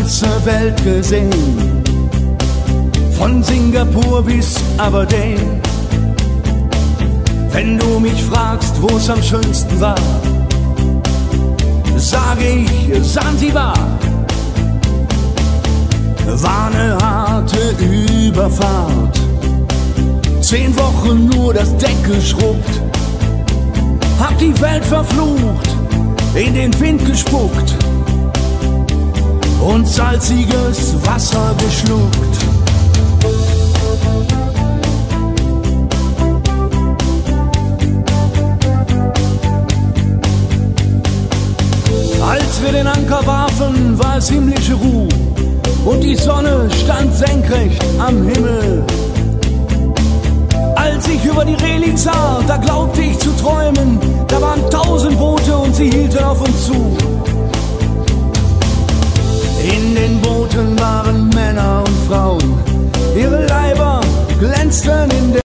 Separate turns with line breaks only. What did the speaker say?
ganze Welt gesehen, von Singapur bis Aberdeen. Wenn du mich fragst, wo es am schönsten war, sage ich Sansibar. War eine harte Überfahrt, 10 Wochen nur das Deck geschrubbt, hab die Welt verflucht, in den Wind gespuckt und salziges Wasser geschluckt. Als wir den Anker warfen, war es himmlische Ruhe und die Sonne stand senkrecht am Himmel. Als ich über die Reling sah, da glaubte ich zu träumen, da waren 1000 Boote und sie hielten auf uns